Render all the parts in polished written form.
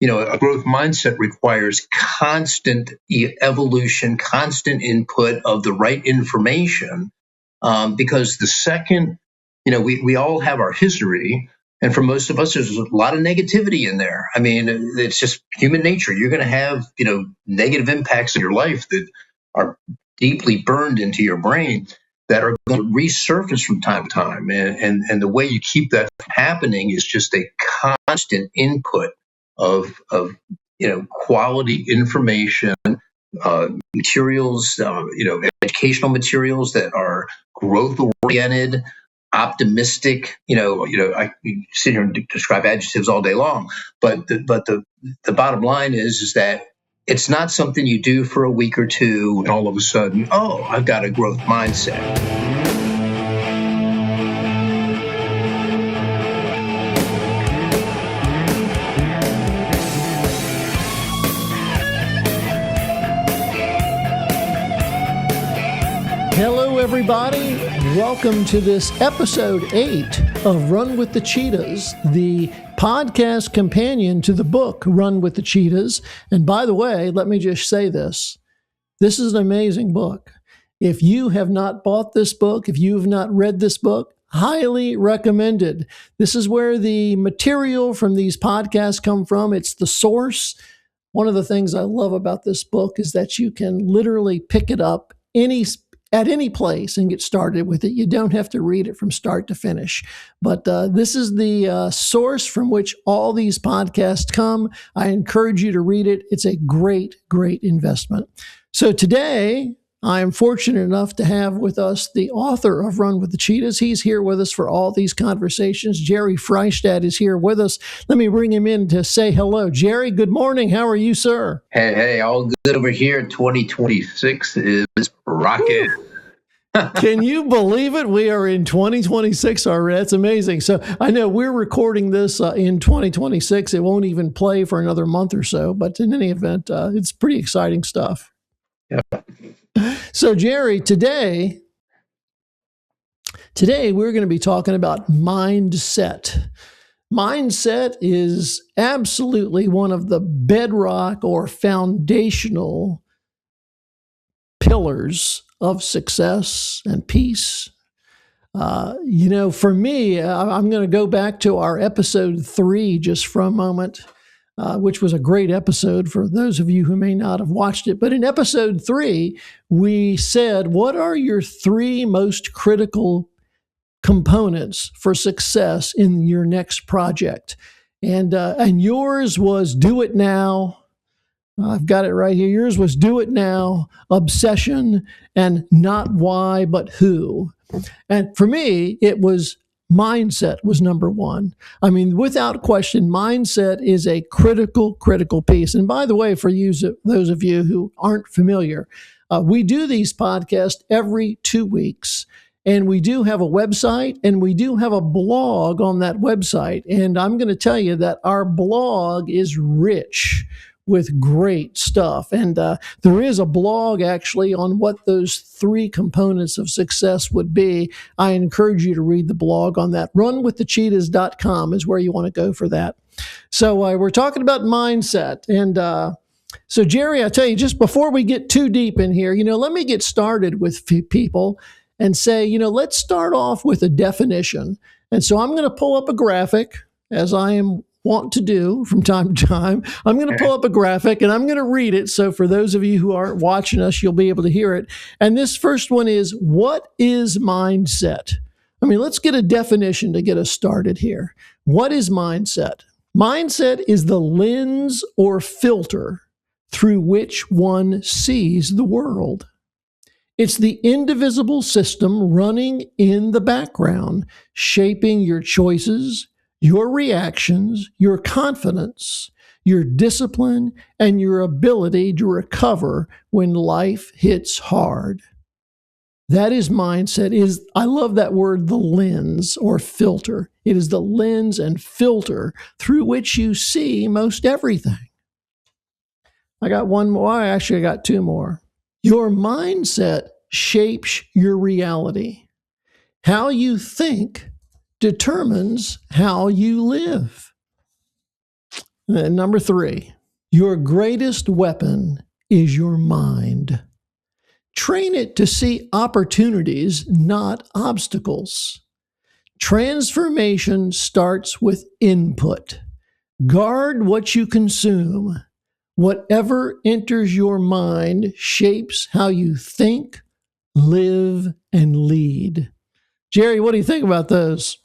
a growth mindset requires constant evolution, constant input of the right information, because the second, we all have our history. And for most of us, there's a lot of negativity in there. I mean, it's just human nature. You're going to have, negative impacts in your life that are deeply burned into your brain that are going to resurface from time to time. And the way you keep that from happening is just a constant input of quality information, materials, educational materials that are growth oriented, optimistic. I sit here and describe adjectives all day long, but the bottom line is that it's not something you do for a week or two and all of a sudden, oh, I've got a growth mindset. Hello, everybody. Welcome to this episode 8 of Run with the Cheetahs, the podcast companion to the book Run with the Cheetahs. And by the way, let me just say this. This is an amazing book. If you have not bought this book, if you have not read this book, highly recommended. This is where the material from these podcasts come from. It's the source. One of the things I love about this book is that you can literally pick it up at any place and get started with it. You don't have to read it from start to finish. But this is the source from which all these podcasts come. I encourage you to read it. It's a great, great investment. So today, I am fortunate enough to have with us the author of Run with the Cheetahs. He's here with us for all these conversations. Jerry Freishtat is here with us. Let me bring him in to say hello. Jerry, good morning. How are you, sir? Hey, all good over here. 2026 is rocking. Can you believe it? We are in 2026 already. That's amazing. So I know we're recording this in 2026. It won't even play for another month or so. But in any event, it's pretty exciting stuff. Yeah. So, Jerry, today we're going to be talking about mindset. Mindset is absolutely one of the bedrock or foundational pillars of success and peace. For me, I'm going to go back to our episode 3 just for a moment, which was a great episode for those of you who may not have watched it. But in episode 3, we said, what are your 3 most critical components for success in your next project? And yours was do it now. I've got it right here. Yours was do it now, obsession, and not why, but who. And for me, it was mindset was number 1. I mean, without question, mindset is a critical piece. And by the way, for you, those of you who aren't familiar, we do these podcasts every 2 weeks. And we do have a website and we do have a blog on that website. And I'm going to tell you that our blog is rich with great stuff. And there is a blog actually on what those 3 components of success would be. I encourage you to read the blog on that. Runwiththecheetahs.com is where you want to go for that. So we're talking about mindset. And so Jerry, I tell you, just before we get too deep in here, let me get started with people and say, let's start off with a definition. And so I'm going to pull up a graphic, as I am want to do from time to time. I'm going to pull up a graphic and I'm going to read it. So for those of you who aren't watching us, you'll be able to hear it. And this first one is, what is mindset? I mean, let's get a definition to get us started here. What is mindset? Mindset is the lens or filter through which one sees the world. It's the indivisible system running in the background, shaping your choices, your reactions, your confidence, your discipline, and your ability to recover when life hits hard. That is mindset. I love that word, the lens or filter. It is the lens and filter through which you see most everything. I got one more. I got 2 more. Your mindset shapes your reality. How you think determines how you live. Number 3, your greatest weapon is your mind. Train it to see opportunities, not obstacles. Transformation starts with input. Guard what you consume. Whatever enters your mind shapes how you think, live, and lead. Jerry, what do you think about those?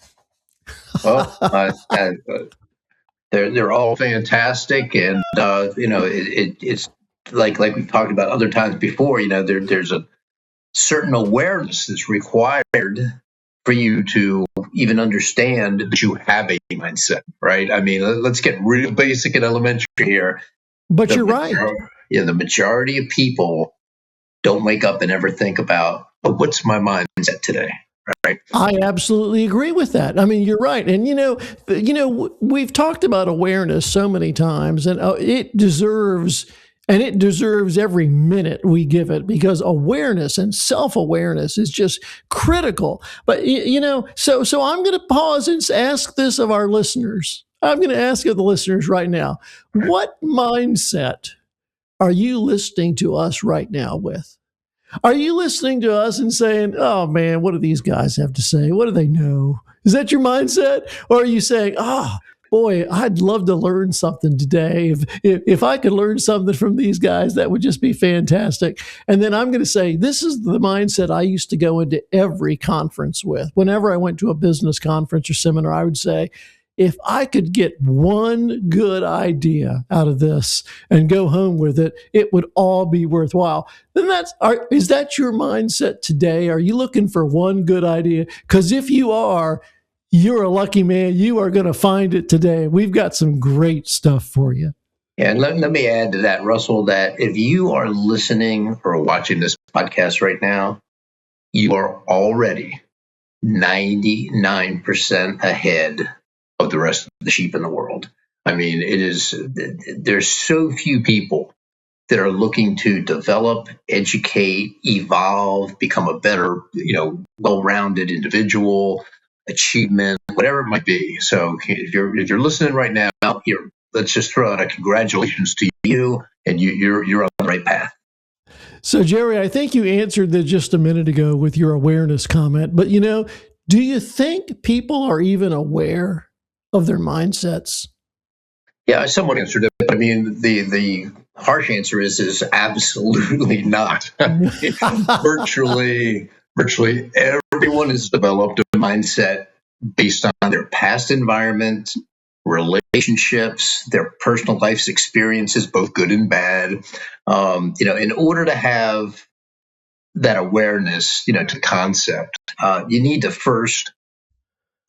Well, they're all fantastic, and it's like we've talked about other times before. There's a certain awareness that's required for you to even understand that you have a mindset, right? I mean, let's get real basic and elementary here. But you're right. Yeah, the majority of people don't wake up and ever think about, oh, what's my mindset today? Right. I absolutely agree with that. I mean, you're right. And, we've talked about awareness so many times, and it deserves every minute we give it, because awareness and self-awareness is just critical. But, so I'm going to pause and ask this of our listeners. I'm going to ask of the listeners right now, what mindset are you listening to us right now with? Are you listening to us and saying, oh man, what do these guys have to say? What do they know? Is that your mindset? Or are you saying, boy, I'd love to learn something today. If I could learn something from these guys, that would just be fantastic. And then I'm going to say, this is the mindset I used to go into every conference with. Whenever I went to a business conference or seminar, I would say, if I could get one good idea out of this and go home with it, it would all be worthwhile. Then is that your mindset today? Are you looking for one good idea? Because if you are, you're a lucky man. You are going to find it today. We've got some great stuff for you. Yeah, and let me add to that, Russell, that if you are listening or watching this podcast right now, you are already 99% ahead of the rest of the sheep in the world. I mean, there's so few people that are looking to develop, educate, evolve, become a better, well-rounded individual, achievement, whatever it might be. So if you're listening right now, let's just throw out a congratulations to you, and you're on the right path. So Jerry, I think you answered that just a minute ago with your awareness comment, but do you think people are even aware of their mindsets? Yeah, someone answered it. I mean, the harsh answer is absolutely not. Virtually everyone has developed a mindset based on their past environment, relationships, their personal life's experiences, both good and bad. In order to have that awareness, to concept, you need to first,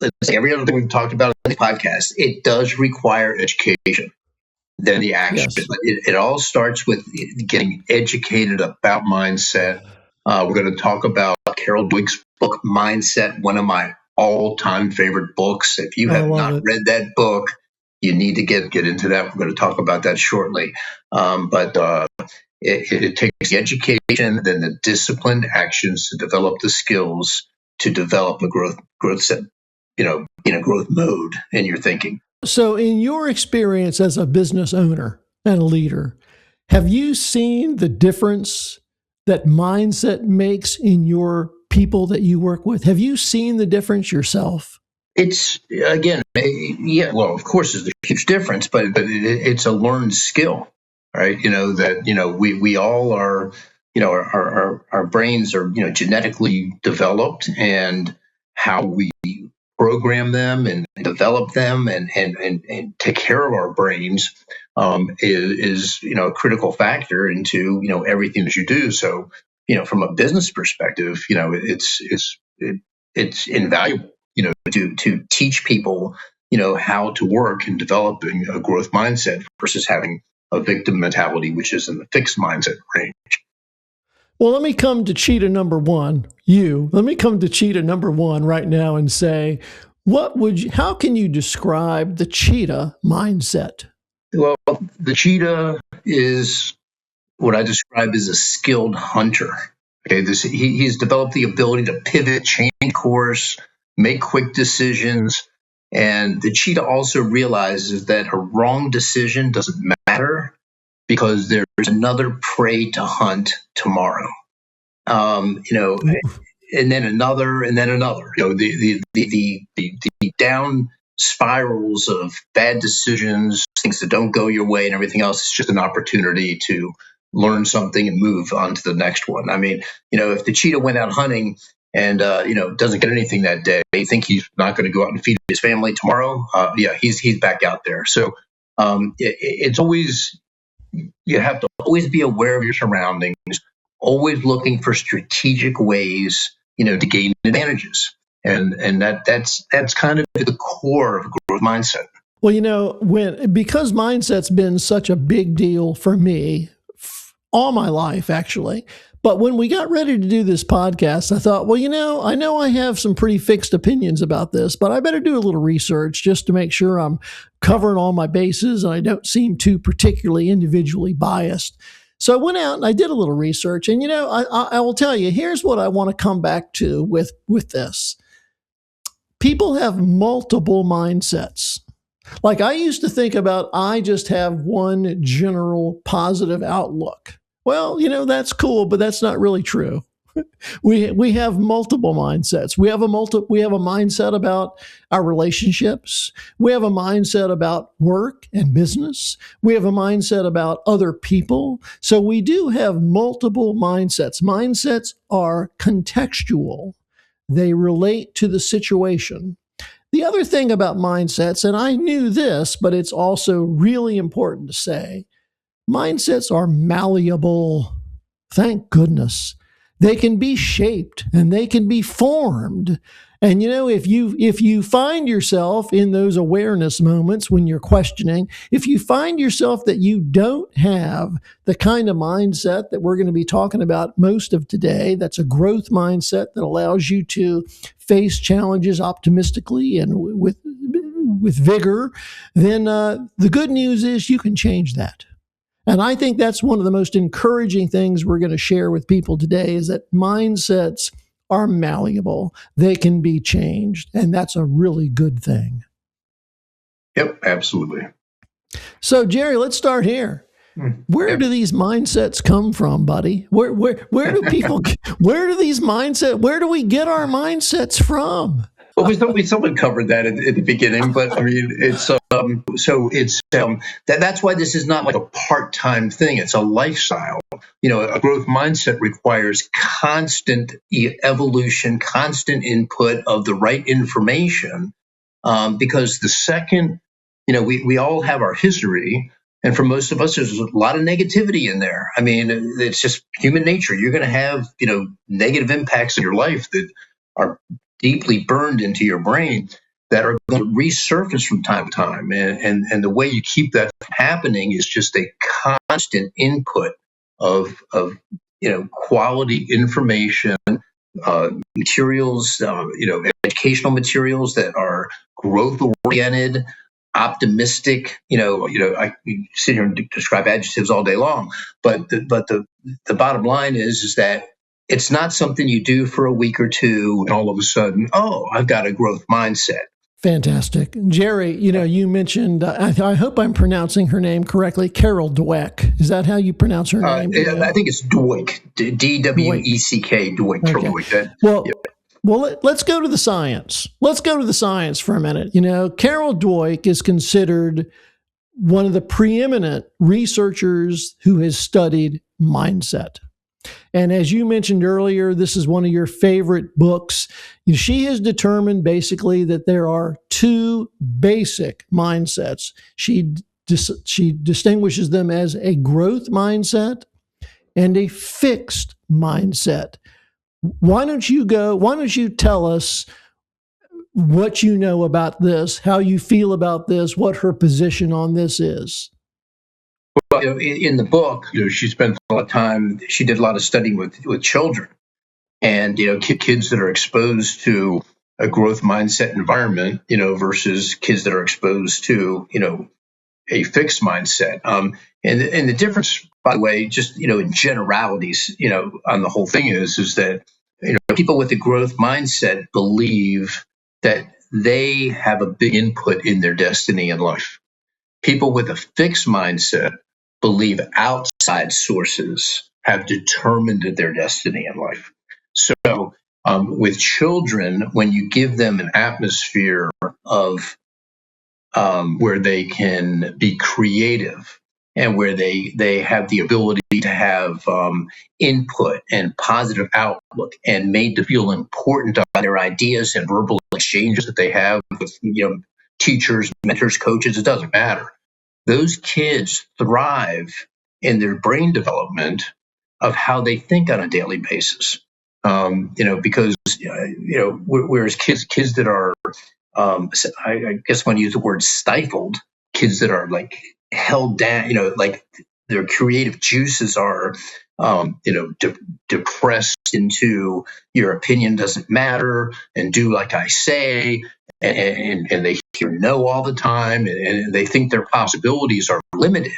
let's say every other thing we've talked about in the podcast, it does require education, then the action. Yes. It all starts with getting educated about mindset. We're going to talk about Carol Dweck's book, Mindset, one of my all-time favorite books. If you have not read that book, you need to get into that. We're going to talk about that shortly. But it takes the education, then the disciplined actions to develop the skills to develop a growth set, in a growth mode in your thinking. So in your experience as a business owner and a leader, have you seen the difference that mindset makes in your people that you work with? Have you seen the difference yourself? It's, again, yeah, well, of course there's a huge difference, but it's a learned skill, right? We all are, our brains are, genetically developed, and how we program them and develop them and take care of our brains is a critical factor into everything that you do. So from a business perspective, it's invaluable to teach people how to work and developing a growth mindset versus having a victim mentality, which is in the fixed mindset range. Well, let me come to Cheetah number one. Let me come to Cheetah number one right now and say, how can you describe the Cheetah mindset? Well, the Cheetah is what I describe as a skilled hunter. Okay, he's developed the ability to pivot, change course, make quick decisions, And the cheetah also realizes that a wrong decision doesn't matter because there's another prey to hunt tomorrow. And then another, and then another. The down spirals of bad decisions, things that don't go your way, and everything else is just an opportunity to learn something and move on to the next one. I mean, if the cheetah went out hunting and doesn't get anything that day, you think he's not going to go out and feed his family tomorrow? He's back out there. So it's always, you have to always be aware of your surroundings, always looking for strategic ways, to gain advantages. And that's kind of the core of a growth mindset. Well, because mindset's been such a big deal for me all my life, actually. But when we got ready to do this podcast, I thought, I know I have some pretty fixed opinions about this, but I better do a little research just to make sure I'm covering all my bases and I don't seem too particularly individually biased. So I went out and I did a little research, and I will tell you, here's what I want to come back to with this. People have multiple mindsets. Like, I used to think about, I just have one general positive outlook. Well, that's cool, but that's not really true. We have multiple mindsets. We have a mindset about our relationships. We have a mindset about work and business. We have a mindset about other people. So we do have multiple mindsets. Mindsets are contextual. They relate to the situation. The other thing about mindsets, and I knew this, but it's also really important to say, mindsets are malleable. Thank goodness. They can be shaped and they can be formed. And if you find yourself in those awareness moments when you're questioning, if you find yourself that you don't have the kind of mindset that we're going to be talking about most of today, that's a growth mindset that allows you to face challenges optimistically and with vigor, then the good news is you can change that. And I think that's one of the most encouraging things we're going to share with people today, is that mindsets are malleable. They can be changed. And that's a really good thing. Yep, absolutely. So, Jerry, let's start here. Where do these mindsets come from, buddy? Where do people, where do we get our mindsets from? Well, we somewhat covered that at the beginning, but I mean, it's that's why this is not like a part-time thing. It's a lifestyle. A growth mindset requires constant evolution, constant input of the right information, because the second, we all have our history. And for most of us, there's a lot of negativity in there. I mean, it's just human nature. You're going to have, negative impacts in your life that are deeply burned into your brain that are going to resurface from time to time. And the way you keep that happening is just a constant input of quality information, materials, educational materials that are growth oriented, optimistic. I can sit here and describe adjectives all day long, but the bottom line is that it's not something you do for a week or two and all of a sudden, I've got a growth mindset. Fantastic. Jerry, you mentioned, I hope I'm pronouncing her name correctly, Carol Dweck. Is that how you pronounce her name? I think it's Dweck, Dweck, Dweck. Okay. Well, let's go to the science. Let's go to the science for a minute. Carol Dweck is considered one of the preeminent researchers who has studied mindset. And as you mentioned earlier, this is one of your favorite books. She has determined basically that there are two basic mindsets. She distinguishes them as a growth mindset and a fixed mindset. Why don't you tell us what you know about this, how you feel about this, what her position on this is? Well, in the book, she spent a lot of time. She did a lot of studying with children, and kids that are exposed to a growth mindset environment, versus kids that are exposed to a fixed mindset. And the difference, by the way, just in generalities, on the whole thing is that people with a growth mindset believe that they have a big input in their destiny in life. People with a fixed mindset believe outside sources have determined their destiny in life. So, with children, when you give them an atmosphere of where they can be creative and where they have the ability to have input and positive outlook and made to feel important by their ideas and verbal exchanges that they have with teachers, mentors, coaches, it doesn't matter. Those kids thrive in their brain development of how they think on a daily basis. Because whereas kids that are I guess when you use the word stifled, kids that are like held down, like their creative juices are, depressed into your opinion doesn't matter and do like I say, and they hear no all the time, and they think their possibilities are limited.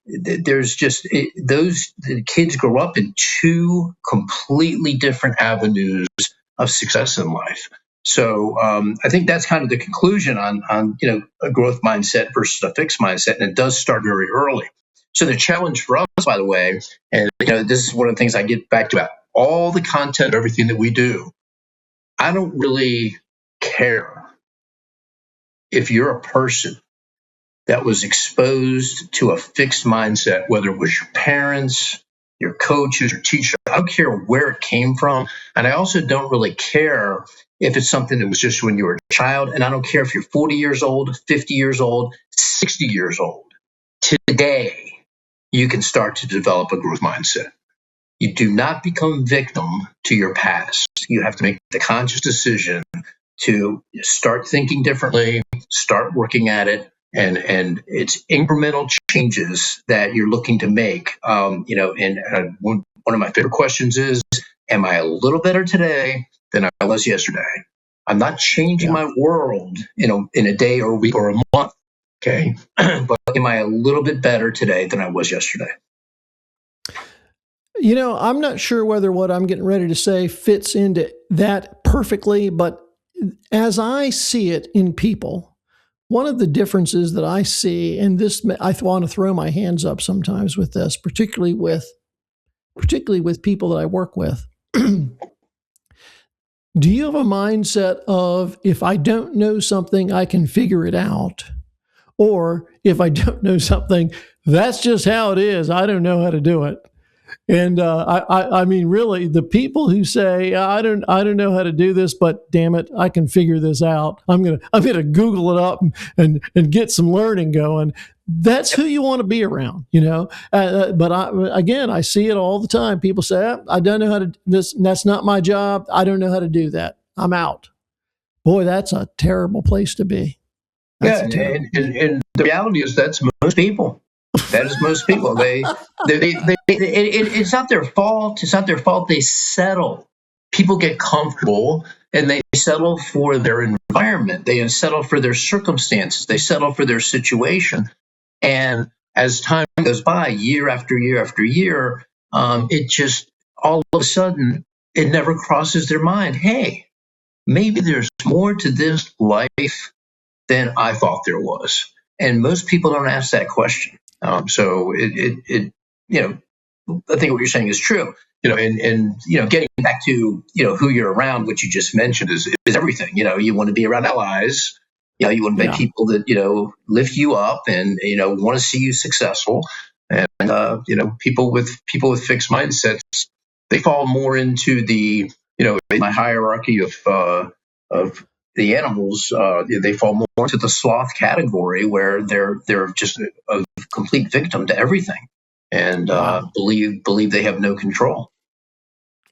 There's just the kids grow up in two completely different avenues of success in life. So I think that's kind of the conclusion on a growth mindset versus a fixed mindset, and it does start very early. So the challenge for us, by the way, and this is one of the things I get back to, all the content, everything that we do, I don't really care if you're a person that was exposed to a fixed mindset, whether it was your parents, your coaches, your teacher. I don't care where it came from. And I also don't really care if it's something that was just when you were a child. And I don't care if you're 40 years old, 50 years old, 60 years old. Today, you can start to develop a growth mindset. You do not become victim to your past. You have to make the conscious decision to start thinking differently, start working at it. And it's incremental changes that you're looking to make. One of my favorite questions is, am I a little better today than I was yesterday? I'm not changing my world, in a day or a week or a month. Okay. But am I a little bit better today than I was yesterday? I'm not sure whether what I'm getting ready to say fits into that perfectly, but as I see it in people, one of the differences that I see, and this, I want to throw my hands up sometimes with this, particularly with people that I work with. Do you have a mindset of, if I don't know something, I can figure it out? Or if I don't know something, that's just how it is. I don't know how to do it. And I mean, really, the people who say I don't know how to do this, but damn it, I can figure this out. I'm gonna Google it up and get some learning going. That's who you want to be around, But I see it all the time. People say, I don't know how to this. That's not my job. I don't know how to do that. I'm out. Boy, that's a terrible place to be. And the reality is that's most people. That is most people. It's not their fault. It's not their fault. They settle. People get comfortable and they settle for their environment. They settle for their circumstances. They settle for their situation. And as time goes by, year after year after year, it just all of a sudden, it never crosses their mind. Hey, maybe there's more to this life than I thought there was. And most people don't ask that question. So I think what you're saying is true. And getting back to who you're around, what you just mentioned is everything. You want to be around allies. You want to be people that lift you up and want to see you successful. And people with fixed mindsets, they fall more into the in my hierarchy of the animals, they fall more into the sloth category, where they're just a complete victim to everything, and believe they have no control.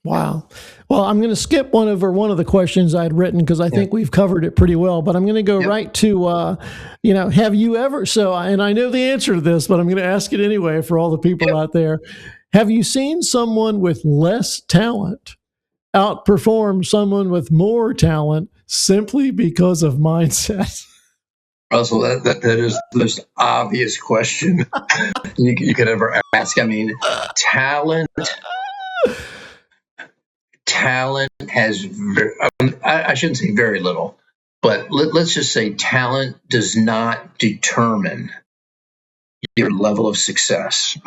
Wow. Well, I'm going to skip one of the questions I'd written because I think we've covered it pretty well. But I'm going to go right to, have you ever? So, and I know the answer to this, but I'm going to ask it anyway for all the people out there. Have you seen someone with less talent outperform someone with more talent simply because of mindset? Russell, that is the most obvious question you could ever ask. I mean, talent has I shouldn't say very little. But let's just say talent does not determine your level of success.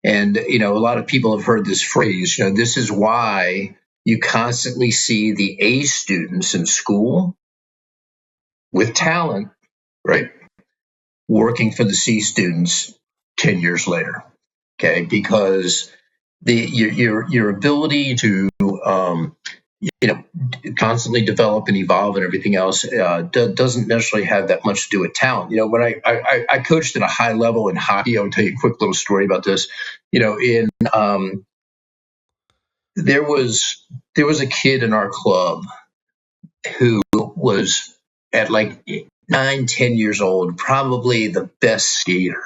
And, a lot of people have heard this phrase, this is why you constantly see the A students in school with talent, right, working for the C students 10 years later. Okay, because your ability to constantly develop and evolve and everything else doesn't necessarily have that much to do with talent. When I coached at a high level in hockey, I'll tell you a quick little story about this. There was a kid in our club who was at like 9, 10 years old, probably the best skater.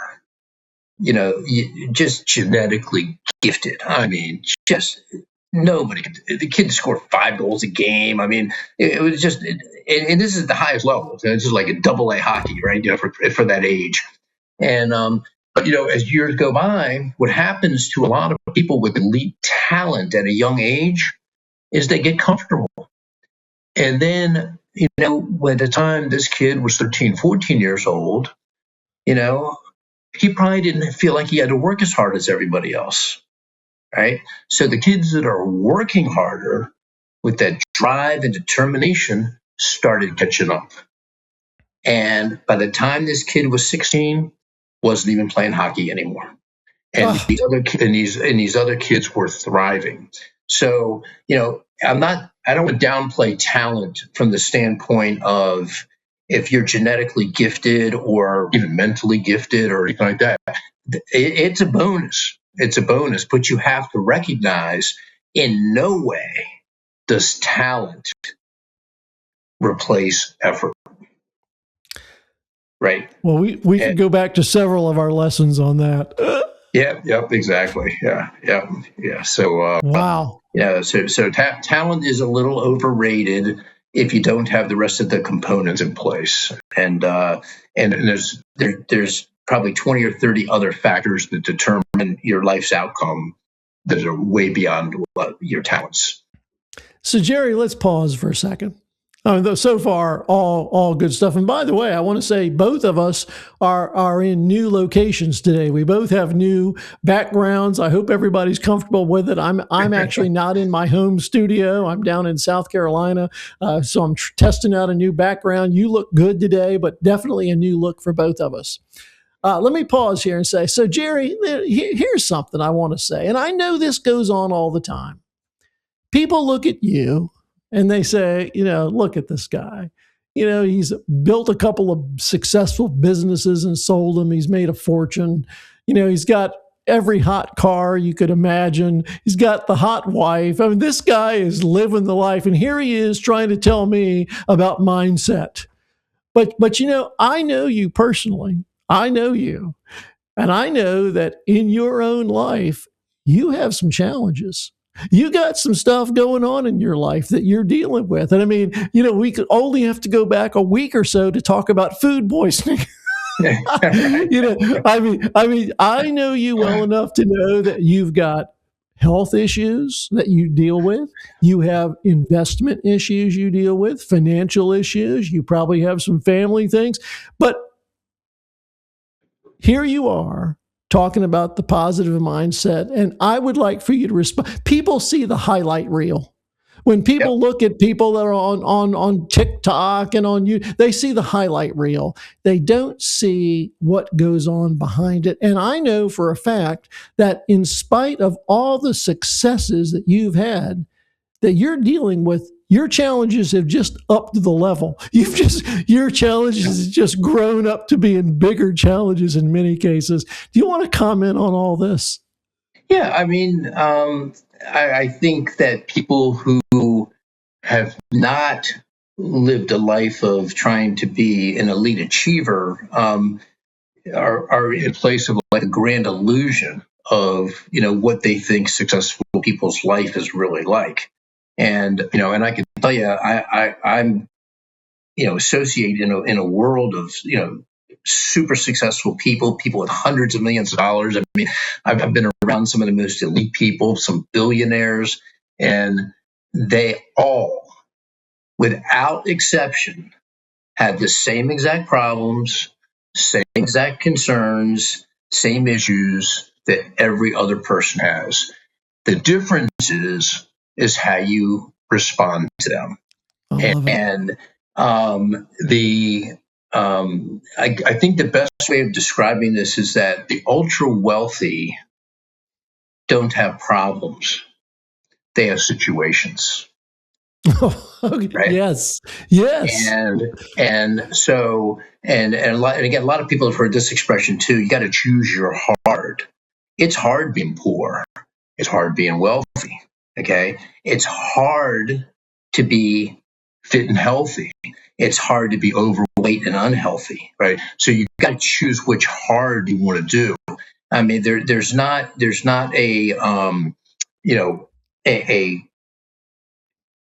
Just genetically gifted. I mean, just nobody could. The kid scored 5 goals a game. I mean, it was just, and this is the highest level. This is like a AA hockey, right? For that age. And but as years go by, what happens to a lot of people with elite talent at a young age is they get comfortable, and then by the time this kid was 13, 14 years old, he probably didn't feel like he had to work as hard as everybody else, right? So the kids that are working harder with that drive and determination started catching up. And by the time this kid was 16, wasn't even playing hockey anymore. And these other kids were thriving. So, I don't want to downplay talent from the standpoint of if you're genetically gifted or even mentally gifted or anything like that. It's a bonus. It's a bonus, but you have to recognize in no way does talent replace effort. Right. Well, we could go back to several of our lessons on that. Yep, exactly. Yeah. So, wow. So talent is a little overrated if you don't have the rest of the components in place. And there's probably 20 or 30 other factors that determine your life's outcome that are way beyond your talents. So, Jerry, let's pause for a second. So far, all good stuff. And by the way, I want to say both of us are in new locations today. We both have new backgrounds. I hope everybody's comfortable with it. I'm actually not in my home studio. I'm down in South Carolina, so I'm testing out a new background. You look good today, but definitely a new look for both of us. Let me pause here and say, so Jerry, here's something I want to say, and I know this goes on all the time. People look at you and they say, look at this guy. He's built a couple of successful businesses and sold them. He's made a fortune. He's got every hot car you could imagine. He's got the hot wife. I mean, this guy is living the life. And here he is trying to tell me about mindset. But I know you personally. I know you. And I know that in your own life, you have some challenges. You got some stuff going on in your life that you're dealing with. And I mean, we could only have to go back a week or so to talk about food poisoning. I know you well enough to know that you've got health issues that you deal with. You have investment issues you deal with, financial issues. You probably have some family things. But here you are, talking about the positive mindset, and I would like for you to respond. People see the highlight reel. When people look at people that are on TikTok and on YouTube, they see the highlight reel. They don't see what goes on behind it. And I know for a fact that in spite of all the successes that you've had, that you're dealing with, your challenges have just upped the level. Your challenges have just grown up to being bigger challenges in many cases. Do you want to comment on all this? Yeah, I mean, I think that people who have not lived a life of trying to be an elite achiever are in a place of like a grand illusion of what they think successful people's life is really like. And I can tell you, I'm associated in a world of super successful people with hundreds of millions of dollars. I mean, I've been around some of the most elite people, some billionaires, and they all without exception, had the same exact problems, same exact concerns, same issues that every other person has. The difference is how you respond to them. I love it. And I think the best way of describing this is that the ultra wealthy don't have problems; they have situations, right? Yes. Yes. And again, a lot of people have heard this expression too. You got to choose your hard. It's hard being poor. It's hard being wealthy. Okay, it's hard to be fit and healthy. It's hard to be overweight and unhealthy, right? So you got to choose which hard you want to do. I mean, there's not a a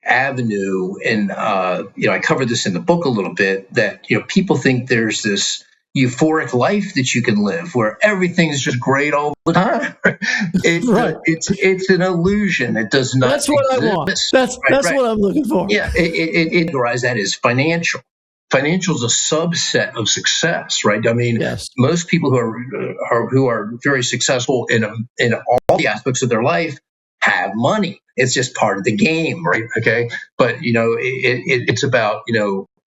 avenue, and I covered this in the book a little bit, that people think there's this euphoric life that you can live where everything's just great all the time. Right. It's an illusion. It does not That's what exist. I want. That's what I'm looking for. Yeah, it categorize that as financial. Financial is a subset of success, right? I mean, Yes. most people who are very successful in all the aspects of their life have money. It's just part of the game, right? Okay, but it's about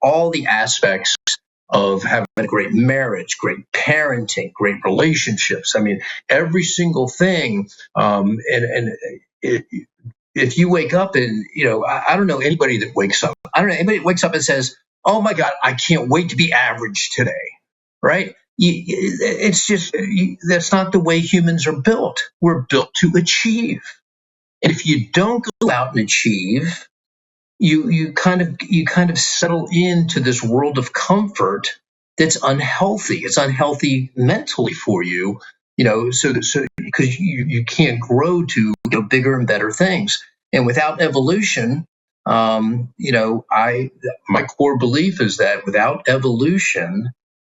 all the aspects of having a great marriage, great parenting, great relationships. I mean, every single thing. If you wake up and I don't know anybody that wakes up. I don't know anybody that wakes up and says, "Oh my God, I can't wait to be average today," right? It's just that's not the way humans are built. We're built to achieve. And if you don't go out and achieve, you kind of settle into this world of comfort that's unhealthy. It's unhealthy mentally for you, so because you can't grow to bigger and better things. And without evolution, my core belief is that without evolution,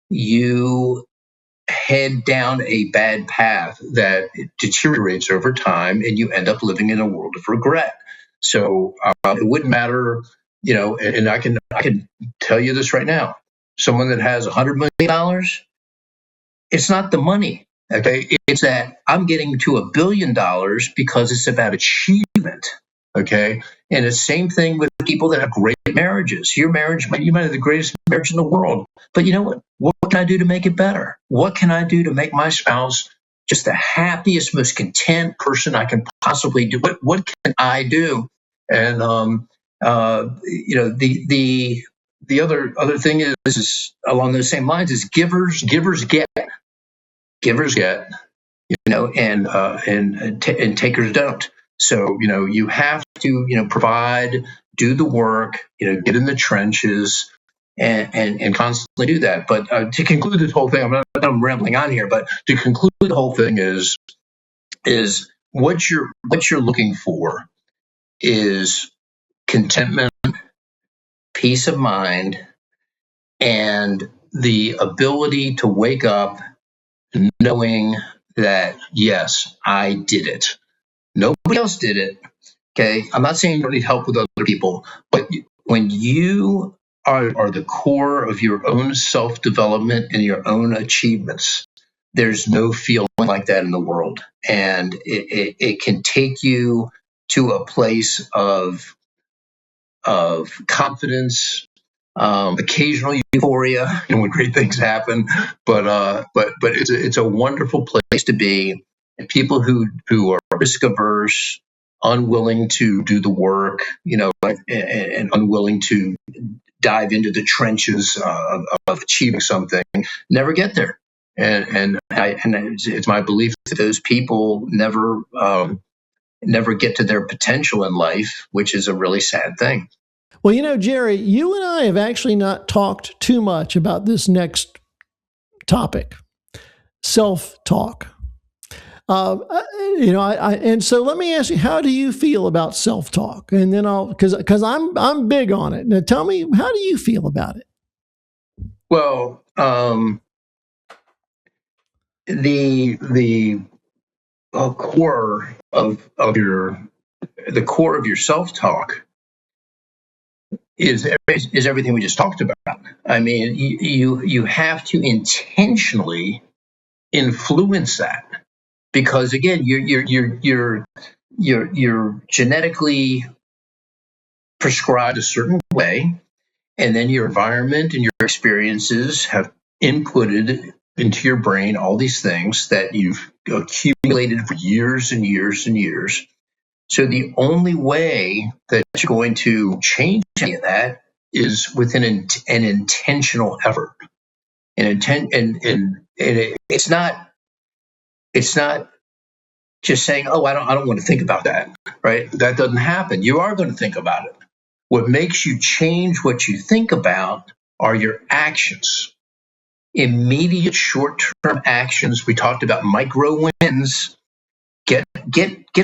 you head down a bad path that deteriorates over time, and you end up living in a world of regret. So it wouldn't matter, and I can tell you this right now. Someone that has $100 million, it's not the money. Okay, it's that I'm getting to $1 billion because it's about achievement. Okay, and the same thing with people that have great marriages. Your marriage, you might have the greatest marriage in the world, but you know what? What can I do to make it better? What can I do to make my spouse just the happiest, most content person I can possibly do? What can I do? And the other thing is along those same lines is givers get, and takers don't. So you have to provide, do the work, get in the trenches, and constantly do that. But to conclude this whole thing, I'm rambling on here. But to conclude the whole thing is what you're looking for is contentment, peace of mind, and the ability to wake up knowing that, yes, I did it. Nobody else did it. Okay. I'm not saying you don't need help with other people, but when you are the core of your own self-development and your own achievements, there's no feeling like that in the world. And it can take you to a place of confidence, occasional euphoria, when great things happen. But it's a wonderful place to be. And people who are risk averse, unwilling to do the work, and unwilling to dive into the trenches of achieving something, never get there. And it's my belief that those people never get to their potential in life, which is a really sad thing. Well, Jerry, you and I have actually not talked too much about this next topic, self-talk. And so let me ask you, how do you feel about self-talk? And then because I'm big on it. Now, tell me, how do you feel about it? Well, the core of your self-talk is everything we just talked about. I mean, you have to intentionally influence that, because again, you're genetically prescribed a certain way, and then your environment and your experiences have inputted into your brain all these things that you've accumulated for years and years and years. So the only way that you're going to change any of that is with an intentional effort. It's not just saying, "Oh, I don't want to think about that." Right? That doesn't happen. You are going to think about it. What makes you change what you think about are your actions. Immediate short-term actions. We talked about micro wins. Get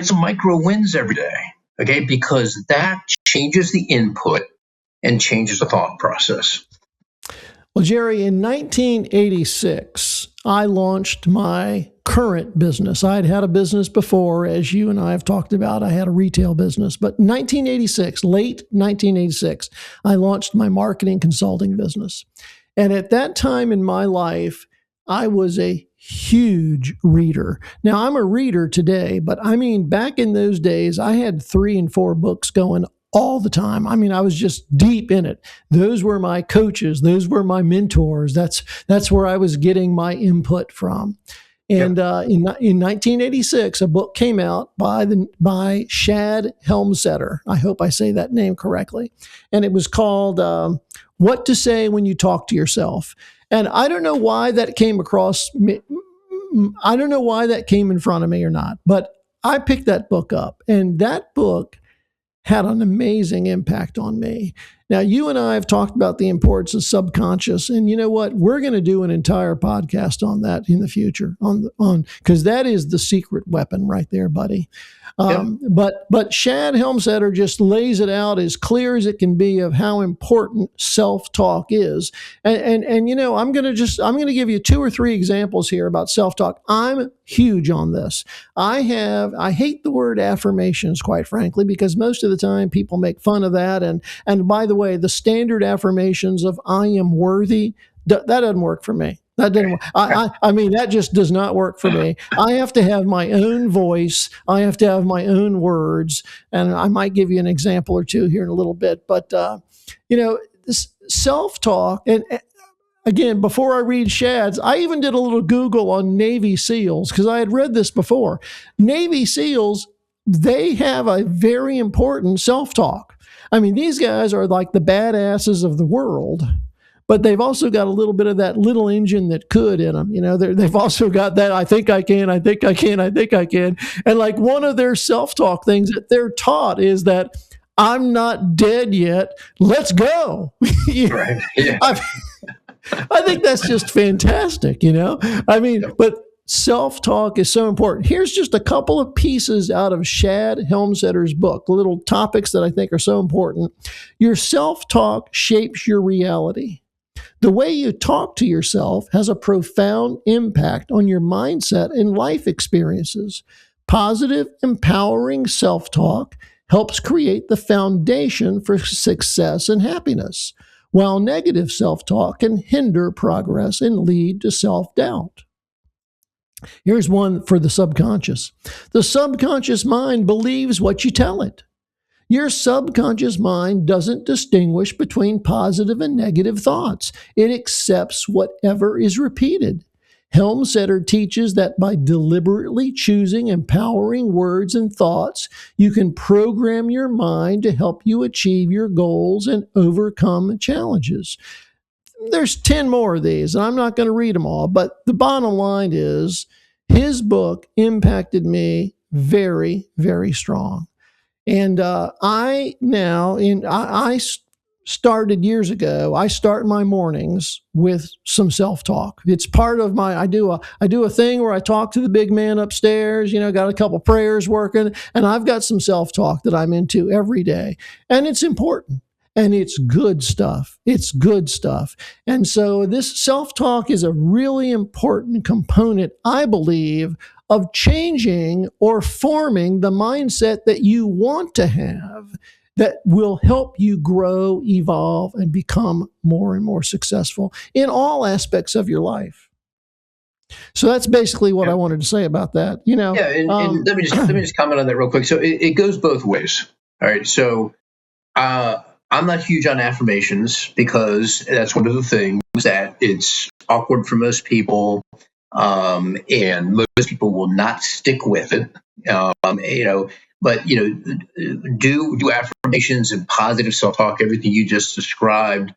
some micro wins every day, okay? Because that changes the input and changes the thought process. Well, Jerry, in 1986, I launched my current business. I'd had a business before, as you and I have talked about. I had a retail business. But 1986, late 1986, I launched my marketing consulting business. And at that time in my life, I was a huge reader. Now, I'm a reader today, but I mean, back in those days, I had 3 and 4 books going all the time. I mean, I was just deep in it. Those were my coaches. Those were my mentors. That's where I was getting my input from. And in 1986, a book came out by Shad Helmsetter. I hope I say that name correctly. And it was called What to Say When You Talk to Yourself. And I don't know why that came across me. I don't know why that came in front of me or not, but I picked that book up, and that book had an amazing impact on me. Now, you and I have talked about the importance of subconscious, and you know what? We're going to do an entire podcast on that in the future, because that is the secret weapon right there, buddy. But Shad Helmsetter just lays it out as clear as it can be of how important self-talk is. And you know, I'm going to give you 2 or 3 examples here about self-talk. I'm huge on this. I hate the word affirmations, quite frankly, because most of the time people make fun of that. And by the way, the standard affirmations of "I am worthy," that doesn't work for me. That didn't work. I mean, that just does not work for me. I have to have my own voice. I have to have my own words. And I might give you an example or 2 here in a little bit. But, you know, this self-talk, and again, before I read Shad's, I even did a little Google on Navy SEALs because I had read this before. Navy SEALs, they have a very important self-talk. I mean, these guys are like the badasses of the world, but they've also got a little bit of that little engine that could in them. You know, they've also got that, I think I can, I think I can, I think I can. And like one of their self-talk things that they're taught is that I'm not dead yet. Let's go. Right. Yeah. I think that's just fantastic, you know? I mean, but self-talk is so important. Here's just a couple of pieces out of Shad Helmsetter's book, little topics that I think are so important. Your self-talk shapes your reality. The way you talk to yourself has a profound impact on your mindset and life experiences. Positive, empowering self-talk helps create the foundation for success and happiness, while negative self-talk can hinder progress and lead to self-doubt. Here's one for the subconscious. The subconscious mind believes what you tell it. Your subconscious mind doesn't distinguish between positive and negative thoughts. It accepts whatever is repeated. Helmsetter teaches that by deliberately choosing empowering words and thoughts, you can program your mind to help you achieve your goals and overcome challenges. There's 10 more of these, and I'm not going to read them all, but the bottom line is his book impacted me very, very strong. And I started years ago. I start my mornings with some self-talk. It's part of my, I do a thing where I talk to the big man upstairs, you know, got a couple prayers working, and I've got some self-talk that I'm into every day. And it's important. And it's good stuff. It's good stuff. And so this self-talk is a really important component, I believe, of changing or forming the mindset that you want to have. that will help you grow, evolve, and become more and more successful in all aspects of your life. So that's basically what I wanted to say about that. Yeah, and let me just comment on that real quick. So it goes both ways. All right. So I'm not huge on affirmations because that's one of the things that it's awkward for most people, and most people will not stick with it. But do affirmations and positive self-talk, everything you just described.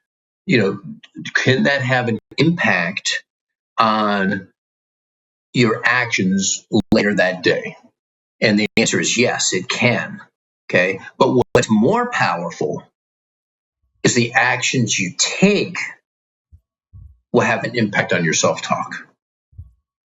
Can that have an impact on your actions later that day? And the answer is yes, it can. Okay. But what's more powerful is the actions you take will have an impact on your self-talk.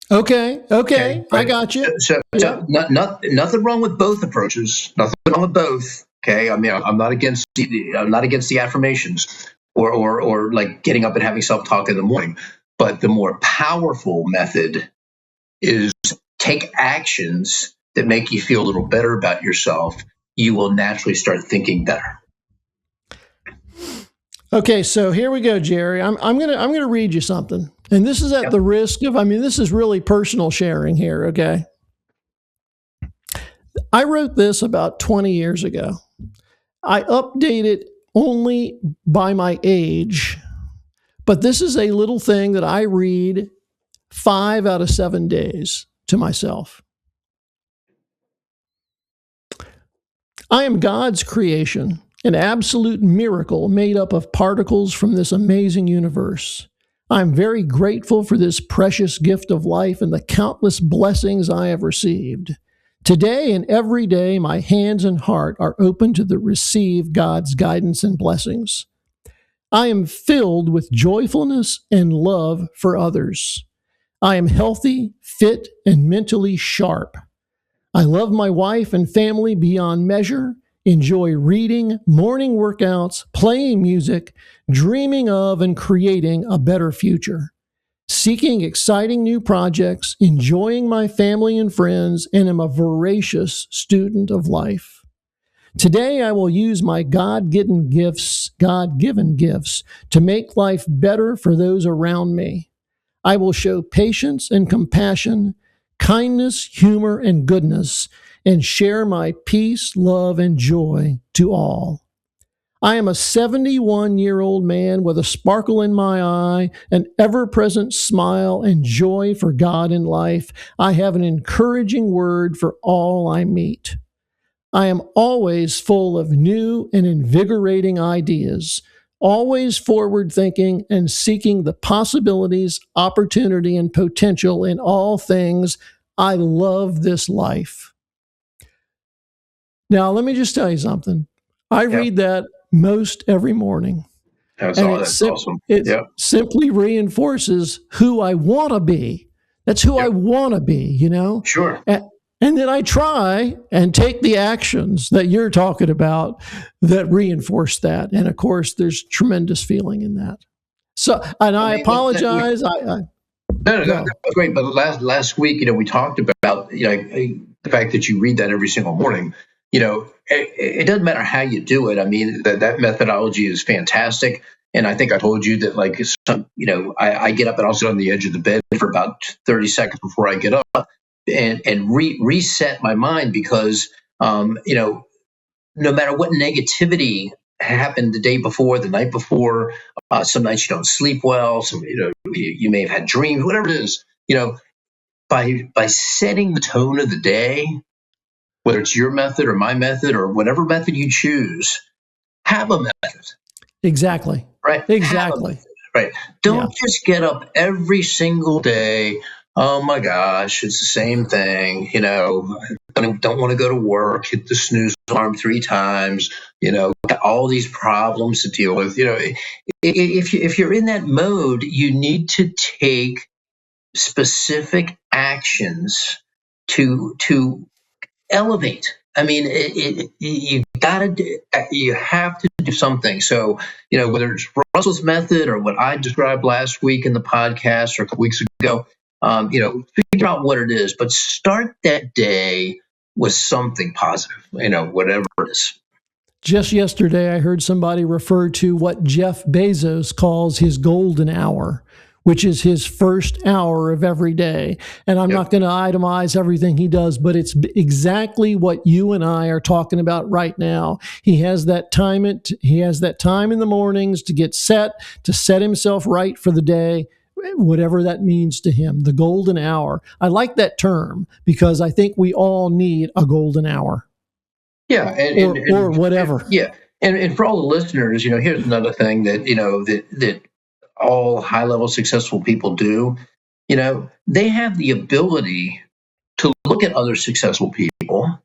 Okay. Right? I got you. So nothing wrong with both approaches. Nothing wrong with both. Okay. I mean, I'm not against the affirmations or like getting up and having self-talk in the morning. But the more powerful method is take actions that make you feel a little better about yourself. You will naturally start thinking better. Okay, so here we go, Jerry. I'm gonna read you something, and this is at the risk of. I mean, this is really personal sharing here. Okay, I wrote this about 20 years ago. I update it only by my age, but this is a little thing that I read 5 out of 7 days to myself. I am God's creation, an absolute miracle made up of particles from this amazing universe. I'm very grateful for this precious gift of life and the countless blessings I have received. Today and every day, my hands and heart are open to receive God's guidance and blessings. I am filled with joyfulness and love for others. I am healthy, fit, and mentally sharp. I love my wife and family beyond measure, enjoy reading, morning workouts, playing music, dreaming of and creating a better future, seeking exciting new projects, enjoying my family and friends, and am a voracious student of life. Today, I will use my God-given gifts to make life better for those around me. I will show patience and compassion, kindness, humor, and goodness, and share my peace, love, and joy to all. I am a 71-year-old man with a sparkle in my eye, an ever-present smile, and joy for God and life. I have an encouraging word for all I meet. I am always full of new and invigorating ideas, always forward-thinking and seeking the possibilities, opportunity, and potential in all things. I love this life. Now, let me just tell you something. I read that most every morning. That's awesome. It simply reinforces who I want to be. That's who I want to be, Sure. And then I try and take the actions that you're talking about that reinforce that. And of course, there's tremendous feeling in that. So, and I apologize. No, that's great. But last week, we talked about the fact that you read that every single morning. It doesn't matter how you do it. I mean, that methodology is fantastic. And I think I told you that, I get up and I'll sit on the edge of the bed for about 30 seconds before I get up and reset my mind because, no matter what negativity happened the day before, the night before, some nights you don't sleep well, you may have had dreams, whatever it is, by setting the tone of the day, whether it's your method or my method or whatever method you choose, have a method. Exactly. Right. Exactly. Right. Don't just get up every single day. Oh my gosh, it's the same thing. Don't want to go to work, hit the snooze alarm 3 times, got all these problems to deal with. If you're in that mode, you need to take specific actions to elevate. I mean, you have to do something. So, whether it's Russell's method or what I described last week in the podcast or a couple weeks ago, figure out what it is, but start that day with something positive, whatever it is. Just yesterday, I heard somebody refer to what Jeff Bezos calls his golden hour, which is his first hour of every day. And I'm not going to itemize everything he does, but it's exactly what you and I are talking about right now. He has that time. He has that time in the mornings to set himself right for the day, whatever that means to him, the golden hour. I like that term because I think we all need a golden hour. Yeah, or whatever. And for all the listeners, here's another thing that that all high-level successful people do. They have the ability to look at other successful people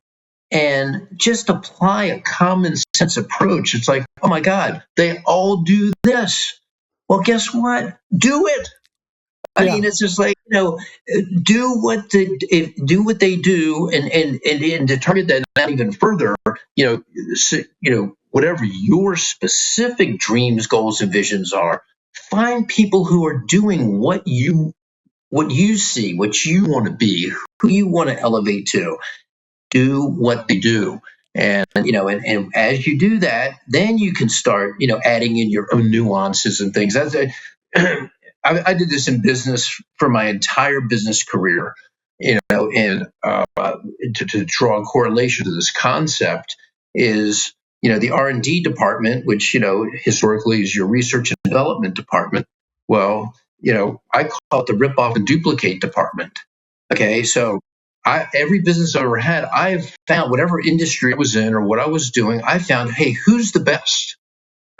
and just apply a common sense approach. It's like, oh my God, they all do this. Well, guess what? Do it. I mean, it's just like, do what they do, and to target that out even further, whatever your specific dreams, goals, and visions are, find people who are doing what you see, what you want to be, who you want to elevate to. Do what they do. And as you do that, then you can start, adding in your own nuances and things. I did this in business for my entire business career, and to draw a correlation to this concept is, the R&D department, which, historically is your research and development department. Well, I call it the rip off and duplicate department. Okay. So every business I ever had, I've found whatever industry I was in or what I was doing, I found, hey, who's the best,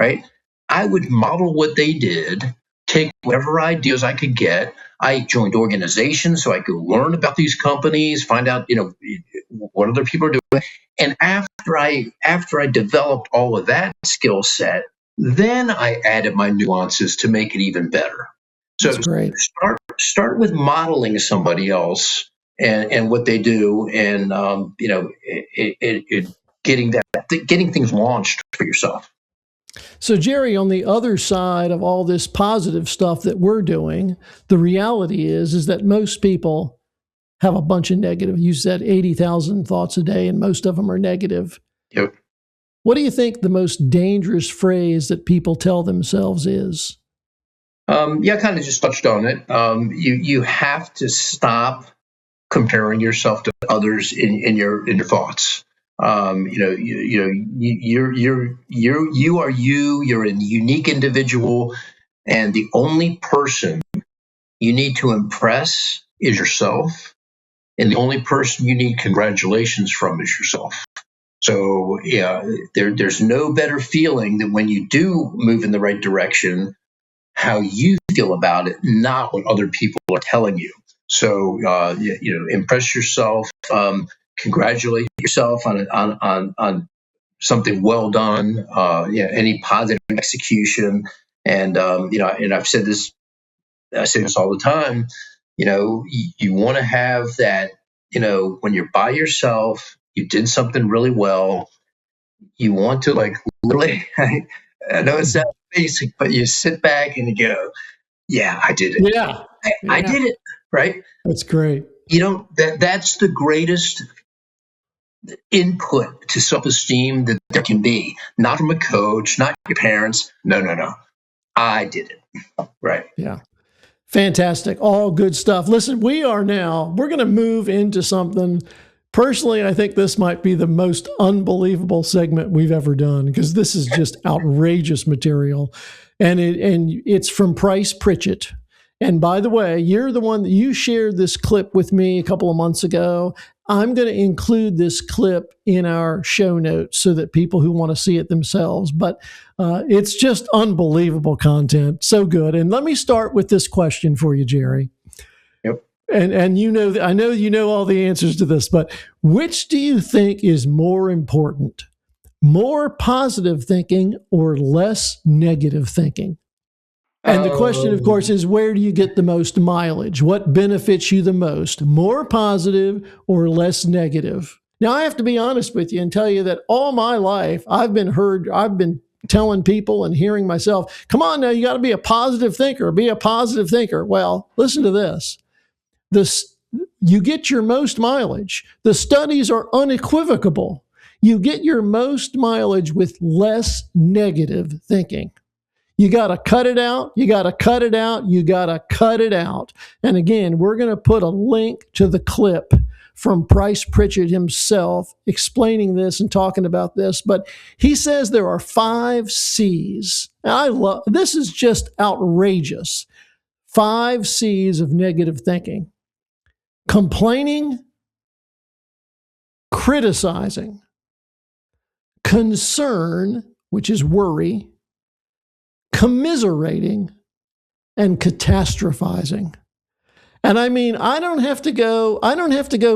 right? I would model what they did, take whatever ideas I could get. I joined organizations so I could learn about these companies, find out, what other people are doing. And after I developed all of that skill set, then I added my nuances to make it even better. So that's great. Start with modeling somebody else and what they do, and getting things launched for yourself. So, Jerry, on the other side of all this positive stuff that we're doing, the reality is that most people have a bunch of negative. You said 80,000 thoughts a day, and most of them are negative. Yep. What do you think the most dangerous phrase that people tell themselves is? I kind of just touched on it. You have to stop comparing yourself to others in your thoughts. You are you. You're a unique individual, and the only person you need to impress is yourself, and the only person you need congratulations from is yourself. So there's no better feeling than when you do move in the right direction, how you feel about it, not what other people are telling you. So impress yourself. Congratulate yourself on something well done. Any positive execution, and and I say this all the time. You want to have that. When you're by yourself, you did something really well. You want to literally. I know it sounds basic, but you sit back and you go, "Yeah, I did it. Yeah, I did it." Right? That's great. That's the greatest input to self-esteem that there can be. Not from a coach, not your parents. No. I did it. Right. Yeah. Fantastic. All good stuff. Listen, we're going to move into something. Personally, I think this might be the most unbelievable segment we've ever done, because this is just outrageous material. And it's from Pritchett. And by the way, you're the one that you shared this clip with me a couple of months ago. I'm going to include this clip in our show notes so that people who want to see it themselves. But it's just unbelievable content. So good. And let me start with this question for you, Jerry. Yep. And I know you know all the answers to this, but which do you think is more important? More positive thinking or less negative thinking? And the question, of course, is where do you get the most mileage? What benefits you the most? More positive or less negative? Now, I have to be honest with you and tell you that all my life, I've been telling people and hearing myself, come on now, you got to be a positive thinker, be a positive thinker. Well, listen to this. You get your most mileage. The studies are unequivocal. You get your most mileage with less negative thinking. You got to cut it out. You got to cut it out. You got to cut it out. And again, we're going to put a link to the clip from Pritchett himself explaining this and talking about this. But he says there are 5 C's. And I love this is just outrageous. 5 C's of negative thinking: complaining, criticizing, concern, which is worry, commiserating, and catastrophizing. And I mean, I don't have to go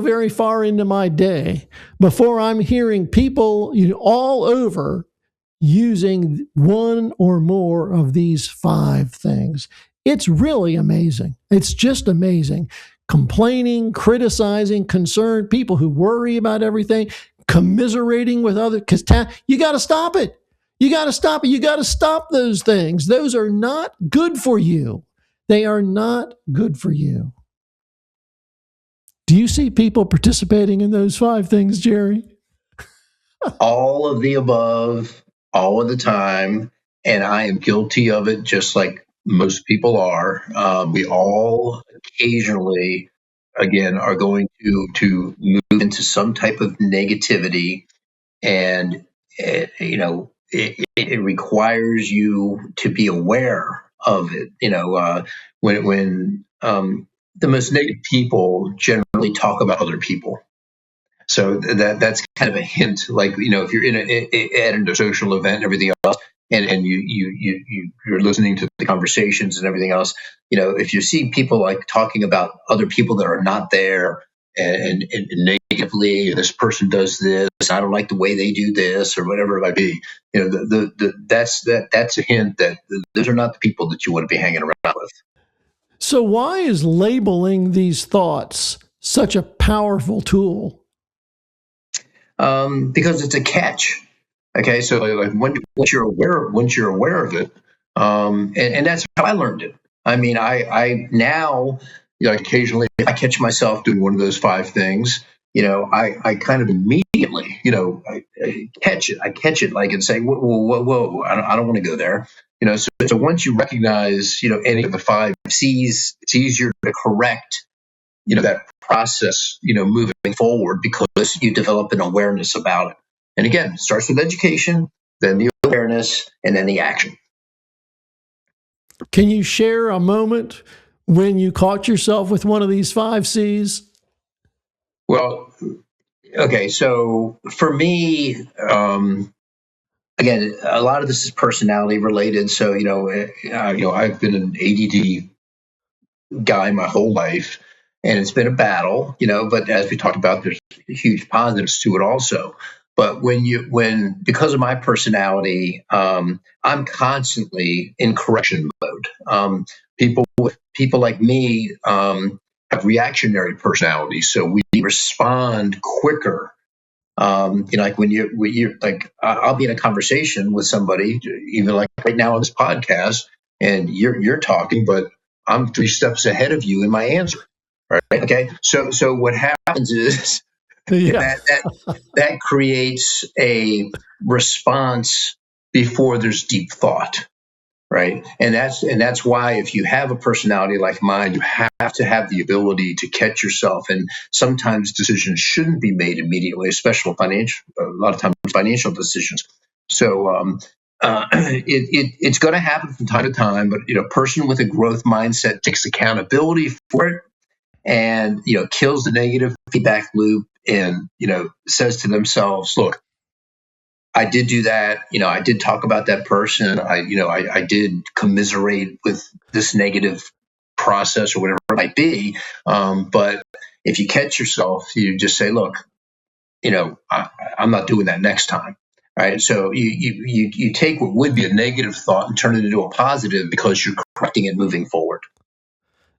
very far into my day before I'm hearing people all over using one or more of these 5 things. It's really amazing. It's just amazing. Complaining, criticizing, concerned, people who worry about everything, commiserating with others. You got to stop it. You got to stop it. You got to stop those things. Those are not good for you. They are not good for you. Do you see people participating in those 5 things, Jerry? All of the above, all of the time. And I am guilty of it, just like most people are. We all occasionally, again, are going to move into some type of negativity. And, it requires you to be aware of it. When the most negative people generally talk about other people. So that's kind of a hint, like, if you're at a social event and everything else, and you're listening to the conversations and everything else, if you see people like talking about other people that are not there and negatively, this person does this, I don't like the way they do this, or whatever it might be, that's a hint that those are not the people that you want to be hanging around with. So why is labeling these thoughts such a powerful tool? Because it's a catch. Okay, so like once you're aware of it, and that's how I learned it. I mean, I now, occasionally I catch myself doing one of those 5 things. I kind of immediately, I catch it like and say, whoa, I don't want to go there. So once you recognize, any of the 5 C's, it's easier to correct that process, moving forward, because you develop an awareness about it. And again, it starts with education, then the awareness, and then the action. Can you share a moment when you caught yourself with one of these 5 C's? Well, okay. So for me, again, a lot of this is personality related. So, I've been an ADD guy my whole life, and it's been a battle, but as we talked about, there's huge positives to it also. But because of my personality, I'm constantly in correction mode. People like me have reactionary personalities, so we respond quicker. Like when you're like, I'll be in a conversation with somebody, even like right now on this podcast, and you're talking, but I'm 3 steps ahead of you in my answer. Right. Okay. So what happens is that creates a response before there's deep thought. Right. And that's why, if you have a personality like mine, you have to have the ability to catch yourself. And sometimes decisions shouldn't be made immediately, especially a lot of times financial decisions. So it's going to happen from time to time, but a person with a growth mindset takes accountability for it, and kills the negative feedback loop, and says to themselves, look, I did do that. I did talk about that person. I did commiserate with this negative process or whatever it might be. But if you catch yourself, you just say, look, I'm not doing that next time. Right. So you take what would be a negative thought and turn it into a positive, because you're correcting it moving forward.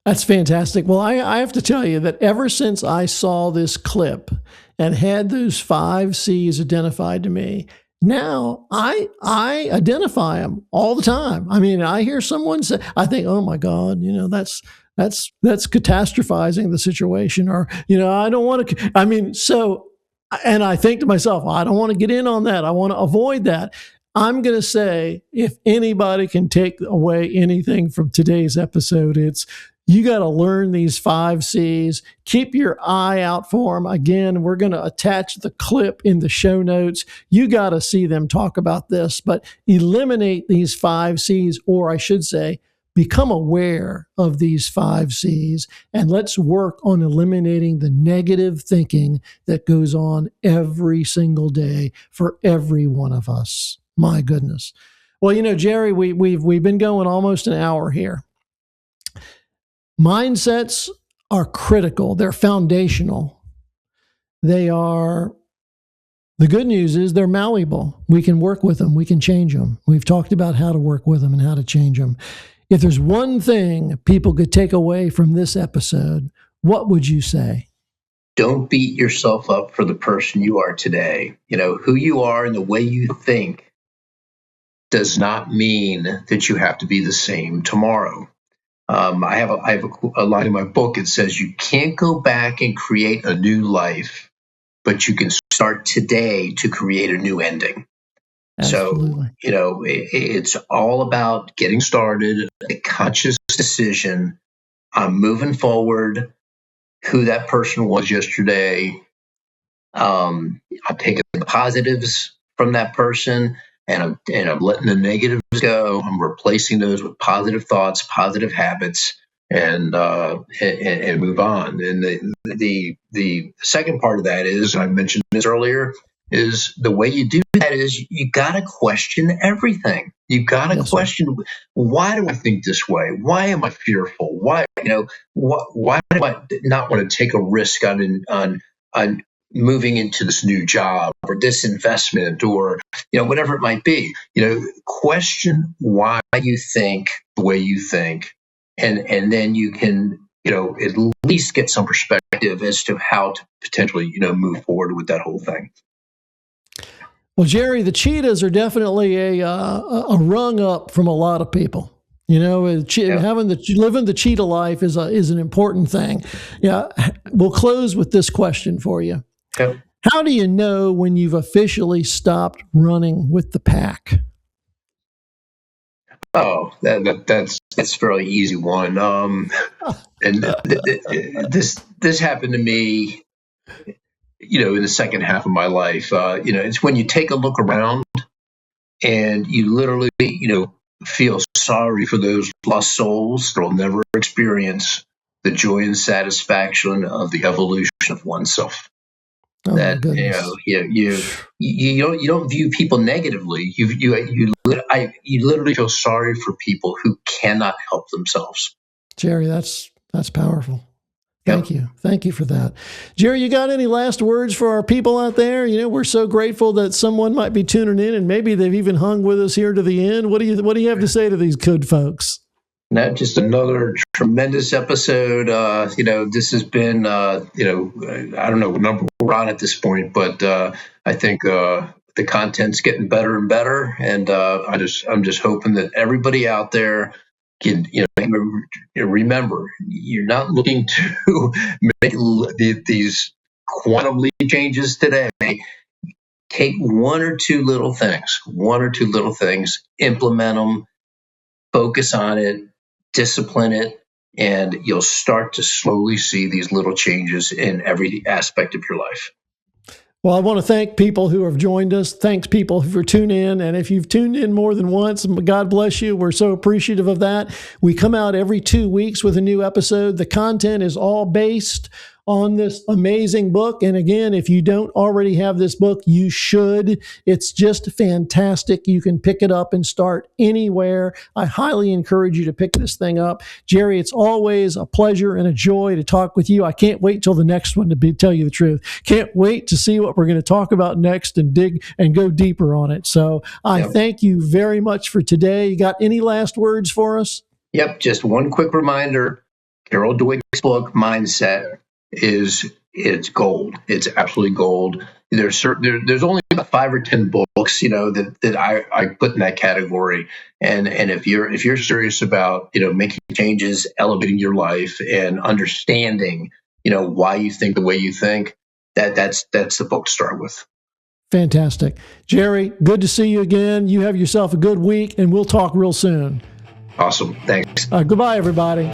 That's fantastic. Well, I have to tell you that ever since I saw this clip and had those 5 C's identified to me, now I identify them all the time. I mean, I hear someone say, I think, oh my God, that's catastrophizing the situation, or, I don't want to, so And I think to myself, I don't want to get in on that. I want to avoid that. I'm going to say, if anybody can take away anything from today's episode, it's you got to learn these 5 C's. Keep your eye out for them. Again, we're going to attach the clip in the show notes. You got to see them talk about this, but eliminate these 5 C's, or I should say, become aware of these 5 C's, and let's work on eliminating the negative thinking that goes on every single day for every one of us. My goodness. Well, Jerry, we've been going almost an hour here. Mindsets are critical. They're foundational. The good news is they're malleable. We can work with them. We can change them. We've talked about how to work with them and how to change them. If there's one thing people could take away from this episode, what would you say? Don't beat yourself up for the person you are today. Who you are and the way you think does not mean that you have to be the same tomorrow. I have a line in my book. It says you can't go back and create a new life, but you can start today to create a new ending. Absolutely. So, it's all about getting started, a conscious decision. I'm moving forward. Who that person was yesterday. I'm taking the positives from that person, and I'm letting the negatives go. I'm replacing those with positive thoughts, positive habits, and move on. And the second part of that is, I mentioned this earlier, is the way you do that is you got to question everything. You got to question, why do I think this way? Why am I fearful? Why do I not want to take a risk on moving into this new job or this investment or whatever it might be? Question why you think the way you think, and then you can at least get some perspective as to how to potentially move forward with that whole thing. Well, Jerry, the Cheetahs are definitely a rung up from a lot of people. Living the Cheetah life is an important thing. Yeah, we'll close with this question for you. Yep. How do you know when you've officially stopped running with the pack? Oh, that's a fairly easy one. And this happened to me, in the second half of my life. It's when you take a look around and you literally, feel sorry for those lost souls that will never experience the joy and satisfaction of the evolution of oneself. Oh, that you don't view people negatively. You literally feel sorry for people who cannot help themselves. Jerry, that's powerful. Thank you. Thank you for that. Jerry, you got any last words for our people out there? We're so grateful that someone might be tuning in, and maybe they've even hung with us here to the end. What do you have to say to these good folks? Not just another tremendous episode. This has been, I don't know what number we're on at this point, but I think the content's getting better and better. And I'm just hoping that everybody out there can, remember, you're not looking to make these quantum leap changes today. Take one or two little things, implement them, focus on it, discipline it, and you'll start to slowly see these little changes in every aspect of your life. Well, I want to thank people who have joined us. Thanks, people for tuning in. And if you've tuned in more than once, God bless you. We're so appreciative of that. We come out every 2 weeks with a new episode. The content is all based on this amazing book. And again, if you don't already have this book, you should. It's just fantastic. You can pick it up and start anywhere. I highly encourage you to pick this thing up. Jerry, it's always a pleasure and a joy to talk with you. I can't wait till the next one, to tell you the truth. Can't wait to see what we're going to talk about next and dig and go deeper on it. So I thank you very much for today. You got any last words for us? Yep. Just one quick reminder. Carol Dweck's book, Mindset, it's gold. It's absolutely gold. There's only about 5 or 10 books, that I put in that category. And if you're serious about, making changes, elevating your life, and understanding, why you think the way you think, that's the book to start with. Fantastic. Jerry, good to see you again. You have yourself a good week, and we'll talk real soon. Awesome. Thanks. Goodbye, everybody.